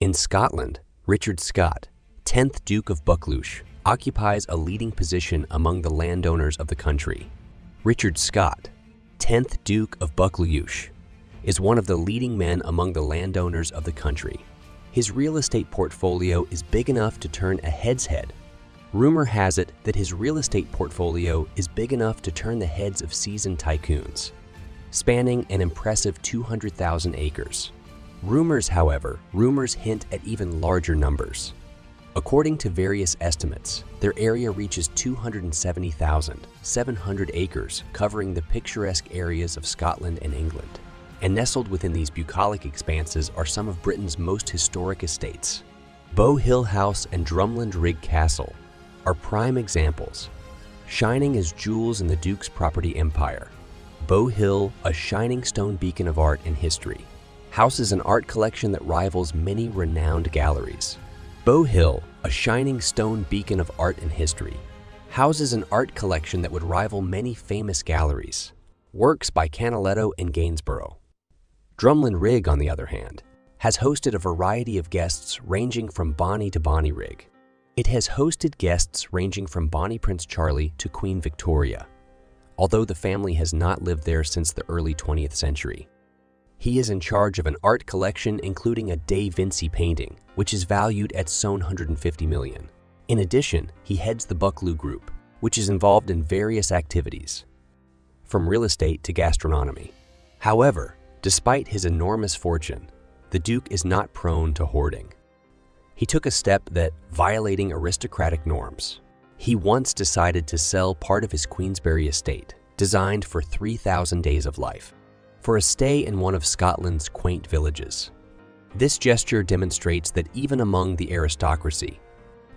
In Scotland, Richard Scott, 10th Duke of Buccleuch, occupies a leading position among the landowners of the country. Richard Scott, 10th Duke of Buccleuch, is one of the leading men among the landowners of the country. His real estate portfolio is big enough to turn a head's head. Rumor has it that his real estate portfolio is big enough to turn the heads of seasoned tycoons, spanning an impressive 200,000 acres. Rumors hint at even larger numbers. According to various estimates, their area reaches 270,700 acres, covering the picturesque areas of Scotland and England. And nestled within these bucolic expanses are some of Britain's most historic estates. Bow Hill House and Drumland Rig Castle are prime examples, shining as jewels in the Duke's property empire. Bow Hill, a shining stone beacon of art and history, houses an art collection that rivals many renowned galleries. Bow Hill, a shining stone beacon of art and history, houses an art collection that would rival many famous galleries, works by Canaletto and Gainsborough. Drumland Rig, on the other hand, has hosted a variety of guests ranging from Bonnie to Bonnie Rig. It has hosted guests ranging from Bonnie Prince Charlie to Queen Victoria, although the family has not lived there since the early 20th century. He is in charge of an art collection including a Da Vinci painting, which is valued at $150 million. In addition, he heads the Buccleuch Group, which is involved in various activities, from real estate to gastronomy. However, despite his enormous fortune, the Duke is not prone to hoarding. He took a step that, violating aristocratic norms, he once decided to sell part of his Queensberry estate, designed for 3,000 days of life, for a stay in one of Scotland's quaint villages. This gesture demonstrates that even among the aristocracy,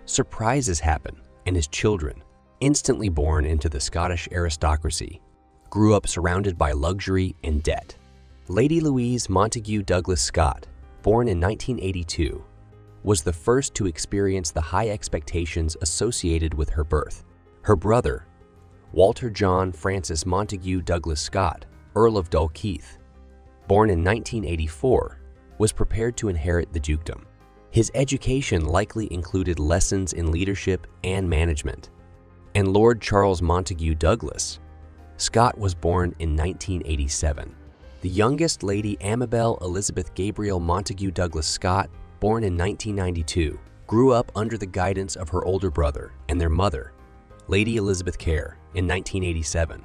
surprises happen, and his children, instantly born into the Scottish aristocracy, grew up surrounded by luxury and debt. Lady Louise Montagu Douglas Scott, born in 1982, was the first to experience the high expectations associated with her birth. Her brother, Walter John Francis Montagu Douglas Scott, Earl of Dalkeith, born in 1984, was prepared to inherit the dukedom. His education likely included lessons in leadership and management. And Lord Charles Montagu Douglas Scott was born in 1987. The youngest Lady Amabel Elizabeth Gabriel Montagu Douglas Scott, born in 1992, grew up under the guidance of her older brother and their mother, Lady Elizabeth Kerr, in 1987.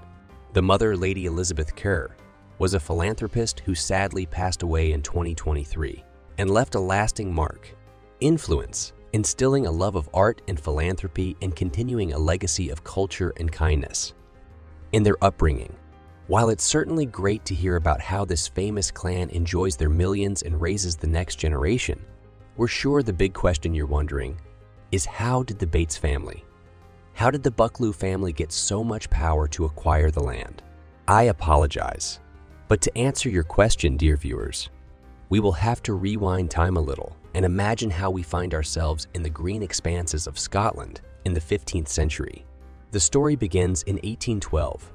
The mother, Lady Elizabeth Kerr, was a philanthropist who sadly passed away in 2023 and left a lasting mark, influence, instilling a love of art and philanthropy and continuing a legacy of culture and kindness. In their upbringing, while it's certainly great to hear about how this famous clan enjoys their millions and raises the next generation, we're sure the big question you're wondering is, how did the Bates family, how did the Buccleuch family get so much power to acquire the land? I apologize, but to answer your question, dear viewers, we will have to rewind time a little and imagine how we find ourselves in the green expanses of Scotland in the 15th century. The story begins in 1812,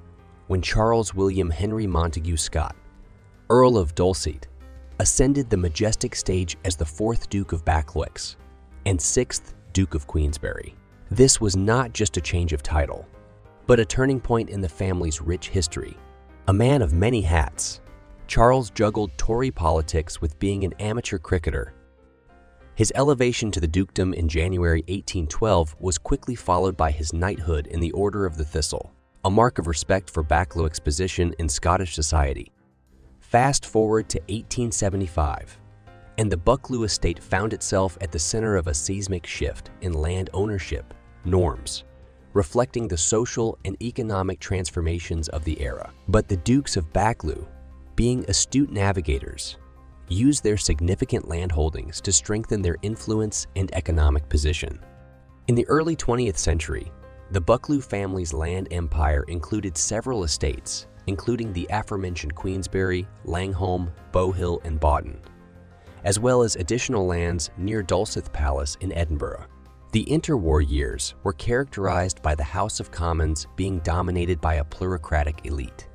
when Charles William Henry Montagu Scott, Earl of Dulcet, ascended the majestic stage as the 4th Duke of Buccleuch and 6th Duke of Queensberry. This was not just a change of title, but a turning point in the family's rich history. A man of many hats, Charles juggled Tory politics with being an amateur cricketer. His elevation to the dukedom in January 1812 was quickly followed by his knighthood in the Order of the Thistle, a mark of respect for Buccleuch's position in Scottish society. Fast forward to 1875, and the Buccleuch estate found itself at the center of a seismic shift in land ownership norms, reflecting the social and economic transformations of the era. But the Dukes of Buccleuch, being astute navigators, used their significant land holdings to strengthen their influence and economic position. In the early 20th century, the Buccleuch family's land empire included several estates, including the aforementioned Queensberry, Langholm, Bow Hill, and Boughton, as well as additional lands near Dulcet Palace in Edinburgh. The interwar years were characterized by the House of Commons being dominated by a plutocratic elite,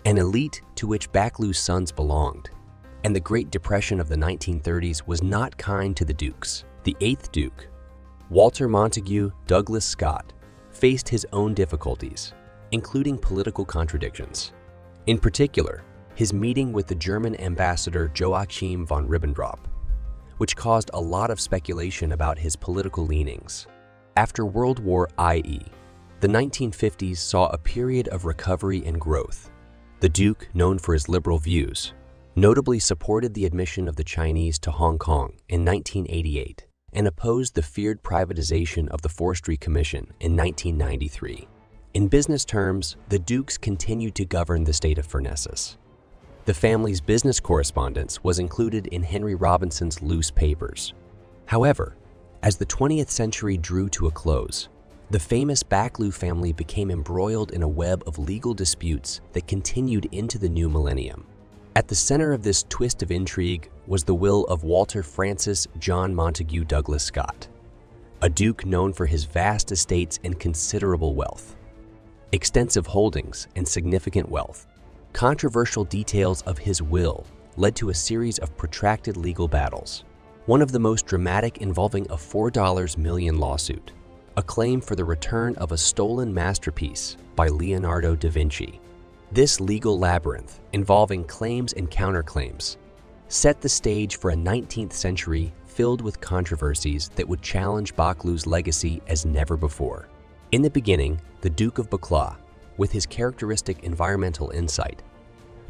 an elite to which Buccleuch's sons belonged, and the Great Depression of the 1930s was not kind to the Dukes. The 8th Duke, Walter Montagu Douglas Scott, faced his own difficulties, including political contradictions. In particular, his meeting with the German ambassador Joachim von Ribbentrop, which caused a lot of speculation about his political leanings. After World War I.e., the 1950s saw a period of recovery and growth. The Duke, known for his liberal views, notably supported the admission of the Chinese to Hong Kong in 1988 and opposed the feared privatization of the Forestry Commission in 1993. In business terms, the Dukes continued to govern the state of Farnessus. The family's business correspondence was included in Henry Robinson's loose papers. However, as the 20th century drew to a close, the famous Buccleuch family became embroiled in a web of legal disputes that continued into the new millennium. At the center of this twist of intrigue was the will of Walter Francis John Montagu Douglas Scott, a duke known for his vast estates and considerable wealth, extensive holdings, and significant wealth. Controversial details of his will led to a series of protracted legal battles, one of the most dramatic involving a $4 million lawsuit, a claim for the return of a stolen masterpiece by Leonardo da Vinci. This legal labyrinth, involving claims and counterclaims, set the stage for a 19th century filled with controversies that would challenge Buccleuch's legacy as never before. In the beginning, the Duke of Buccleuch, with his characteristic environmental insight,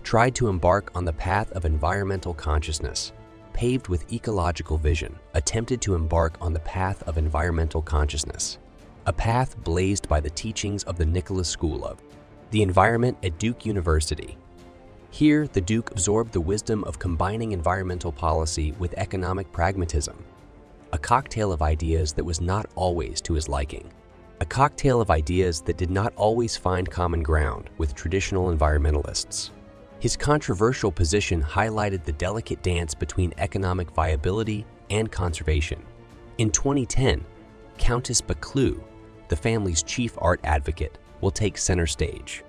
tried to embark on the path of environmental consciousness, paved with ecological vision, attempted to embark on the path of environmental consciousness, a path blazed by the teachings of the Nicholas School of the Environment at Duke University. Here, the Duke absorbed the wisdom of combining environmental policy with economic pragmatism, a cocktail of ideas that was not always to his liking. A cocktail of ideas that did not always find common ground with traditional environmentalists. His controversial position highlighted the delicate dance between economic viability and conservation. In 2010, Countess Buccleuch, the family's chief art advocate, will take center stage.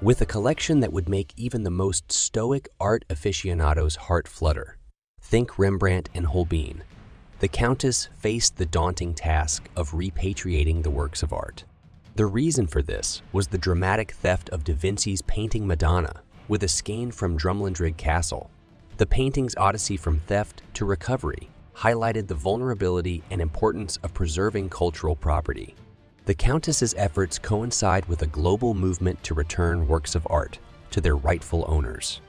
With a collection that would make even the most stoic art aficionado's heart flutter, think Rembrandt and Holbein, the Countess faced the daunting task of repatriating the works of art. The reason for this was the dramatic theft of da Vinci's painting Madonna with a skein from Drumlindrig Castle. The painting's odyssey from theft to recovery highlighted the vulnerability and importance of preserving cultural property. The Countess's efforts coincide with a global movement to return works of art to their rightful owners,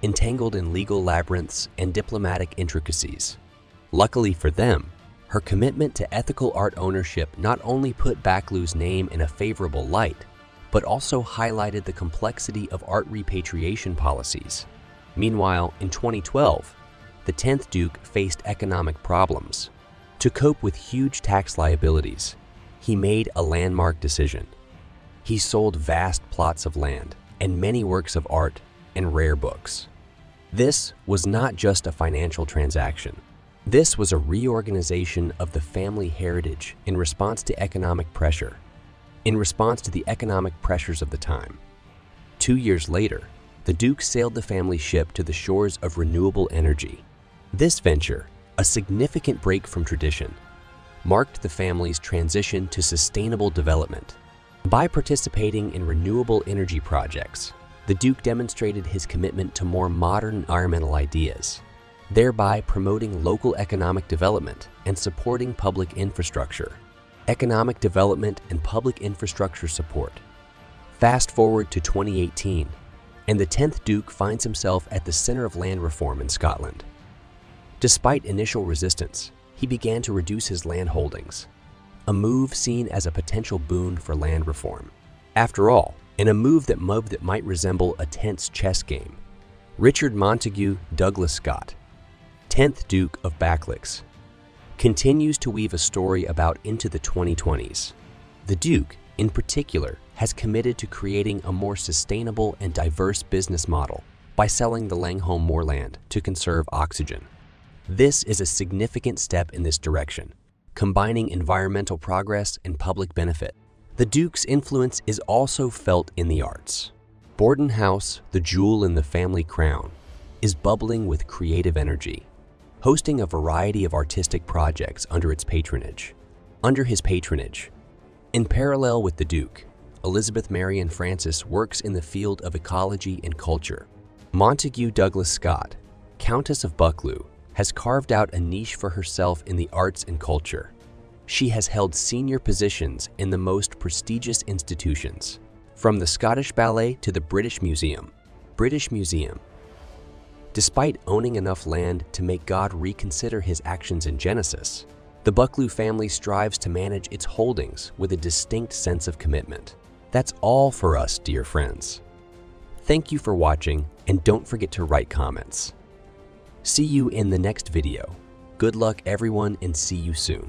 entangled in legal labyrinths and diplomatic intricacies. Luckily for them, her commitment to ethical art ownership not only put Buccleuch's name in a favorable light, but also highlighted the complexity of art repatriation policies. Meanwhile, in 2012, the 10th Duke faced economic problems. To cope with huge tax liabilities, he made a landmark decision. He sold vast plots of land and many works of art and rare books. This was not just a financial transaction. This was a reorganization of the family heritage in response to economic pressure, in response to the economic pressures of the time. 2 years later, the Duke sailed the family ship to the shores of renewable energy. This venture, a significant break from tradition, marked the family's transition to sustainable development. By participating in renewable energy projects, the Duke demonstrated his commitment to more modern environmental ideas, thereby promoting local economic development and supporting public infrastructure. Economic development and public infrastructure support. Fast forward to 2018, and the 10th Duke finds himself at the center of land reform in Scotland. Despite initial resistance, he began to reduce his land holdings, a move seen as a potential boon for land reform. After all, in a move that might resemble a tense chess game, Richard Montagu Douglas Scott, 10th Duke of Buccleuch, continues to weave a story about into the 2020s. The Duke, in particular, has committed to creating a more sustainable and diverse business model by selling the Langholm moorland to conserve oxygen. This is a significant step in this direction, combining environmental progress and public benefit. The Duke's influence is also felt in the arts. Borden House, the jewel in the family crown, is bubbling with creative energy, hosting a variety of artistic projects under his patronage. In parallel with the Duke, Elizabeth Marion Francis works in the field of ecology and culture. Montague Douglas Scott, Countess of Buccleuch, has carved out a niche for herself in the arts and culture. She has held senior positions in the most prestigious institutions, from the Scottish Ballet to the British Museum. Despite owning enough land to make God reconsider his actions in Genesis, the Buccleuch family strives to manage its holdings with a distinct sense of commitment. That's all for us, dear friends. Thank you for watching, and don't forget to write comments. See you in the next video. Good luck, everyone, and see you soon.